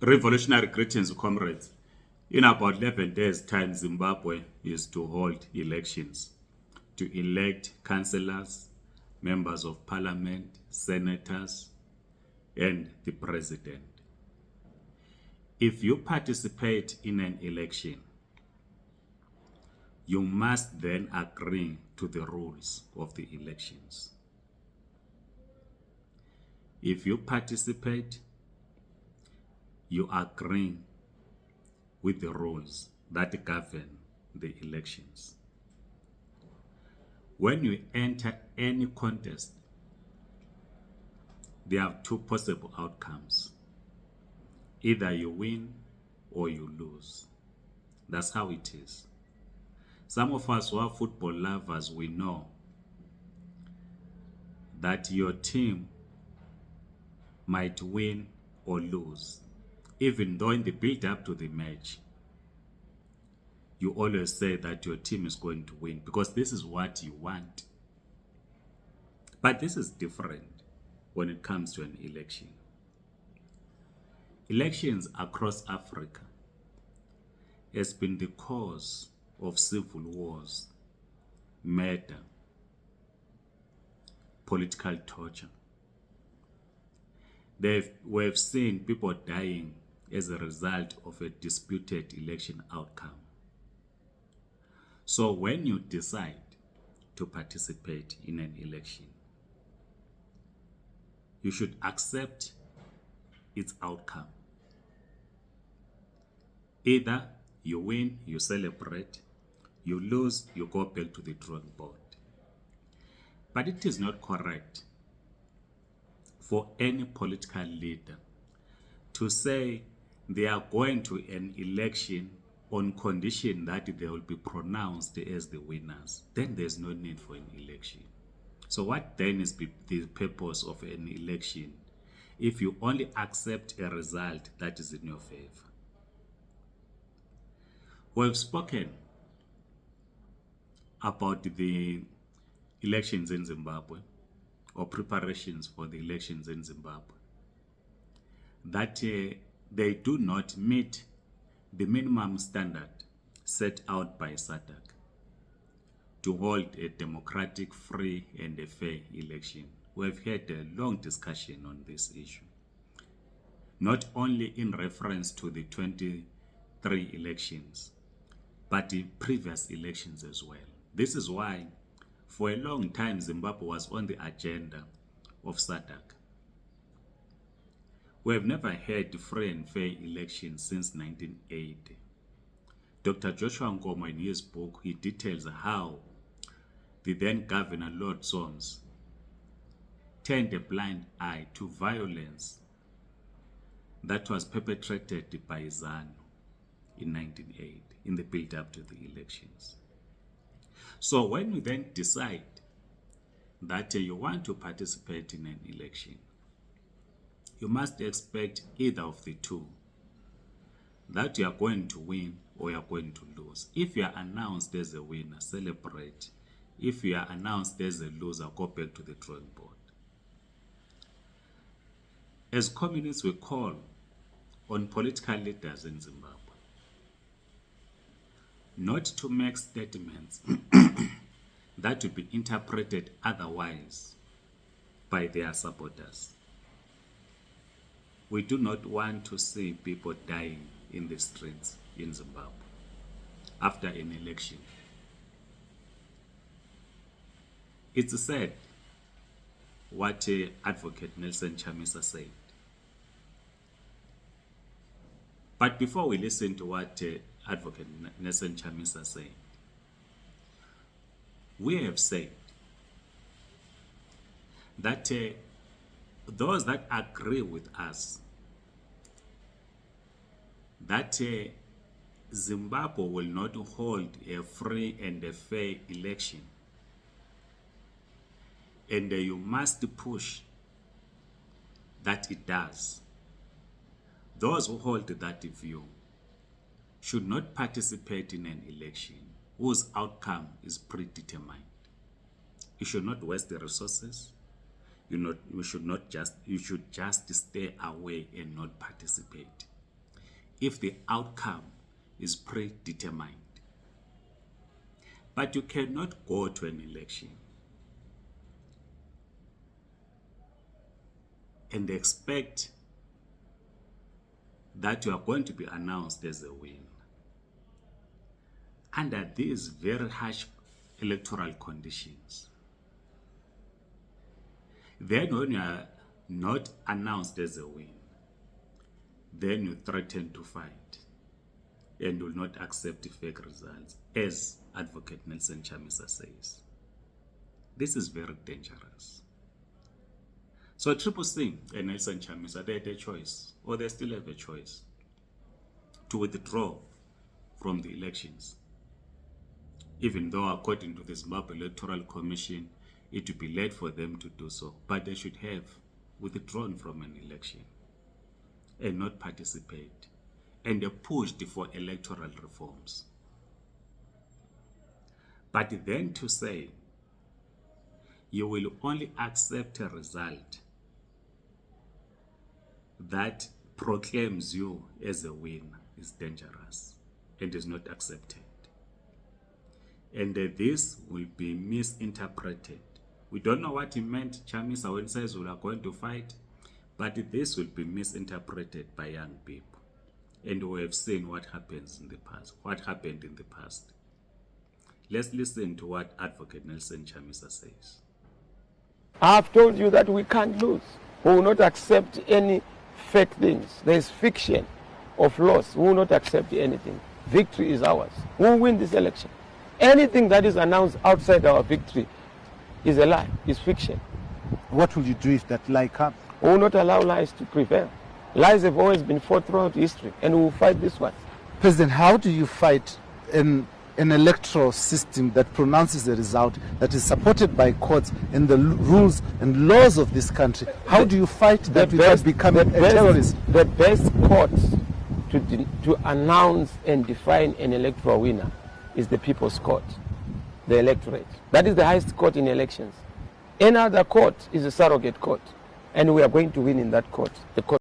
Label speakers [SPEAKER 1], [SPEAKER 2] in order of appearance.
[SPEAKER 1] Revolutionary greetings, comrades. In about 11 days' time, Zimbabwe is to hold elections to elect councillors, members of parliament, senators, and the president. If you participate in an election, you must then agree to the rules of the elections. If you participate, you agree with the rules that govern the elections. When you enter any contest, there are two possible outcomes. Either you win or you lose. That's how it is. Some of us who are football lovers, we know that your team might win or lose. Even though in the build-up to the match, you always say that your team is going to win because this is what you want. But this is different when it comes to an election. Elections across Africa has been the cause of civil wars, murder, political torture. We've seen people dying as a result of a disputed election outcome. So when you decide to participate in an election, you should accept its outcome. Either you win, you celebrate, you lose, you go back to the drawing board. But it is not correct for any political leader to say they are going to an election on condition that they will be pronounced as the winners. Then there's no need for an election. So what then is the purpose of an election if you only accept a result that is in your favor? We've spoken about the elections in Zimbabwe, or preparations for the elections in Zimbabwe, that they do not meet the minimum standard set out by SADC to hold a democratic, free, and a fair election. We've had a long discussion on this issue, not only in reference to the 23 elections, but the previous elections as well. This is why, for a long time, Zimbabwe was on the agenda of SADC. We have never had free and fair elections since 1980. Dr. Joshua Nkomo, in his book, he details how the then Governor Lord Soames turned a blind eye to violence that was perpetrated by ZANU in 1980 in the build-up to the elections. So when you then decide that you want to participate in an election, you must expect either of the two, that you are going to win or you are going to lose. If you are announced as a winner, celebrate. If you are announced as a loser, go back to the drawing board. As communists, we call on political leaders in Zimbabwe not to make statements that will be interpreted otherwise by their supporters. We do not want to see people dying in the streets in Zimbabwe after an election. It's sad what Advocate Nelson Chamisa said. But before we listen to what Advocate Nelson Chamisa said, we have said that those that agree with us that Zimbabwe will not hold a free and a fair election, and you must push that it does. Those who hold that view should not participate in an election whose outcome is predetermined. You should not waste the resources. You should just stay away and not participate. if the outcome is predetermined. But you cannot go to an election and expect that you are going to be announced as a winner under these very harsh electoral conditions. Then when you are not announced as a winner, then you threaten to fight and will not accept fake results, as Advocate Nelson Chamisa says. This is very dangerous. So Triple C and Nelson Chamisa, they had a choice, or they still have a choice, to withdraw from the elections. Even though according to the Zimbabwe Electoral Commission, it would be late for them to do so, but they should have withdrawn from an election and not participate, and they pushed for electoral reforms. But then to say you will only accept a result that proclaims you as a winner is dangerous and is not accepted. And this will be misinterpreted. We don't know what he meant, Chamisa, when he says we are going to fight, but this will be misinterpreted by young people. And we have seen what happens in the past, what happened in the past. Let's listen to what Advocate Nelson Chamisa says.
[SPEAKER 2] I have told you that we can't lose. We will not accept any fake things. There is fiction of loss. We will not accept anything. Victory is ours. We will win this election. Anything that is announced outside our victory is a lie, is fiction.
[SPEAKER 3] What will you do if that lie comes?
[SPEAKER 2] We will not allow lies to prevail. Lies have always been fought throughout history, and we will fight this one.
[SPEAKER 3] President, how do you fight an electoral system that pronounces a result that is supported by courts and the rules and laws of this country? How do you fight that without becoming a terrorist?
[SPEAKER 2] The best court to announce and define an electoral winner is the People's Court, the electorate. That is the highest court in elections. Any other court is a surrogate court, and we are going to win in that court. The court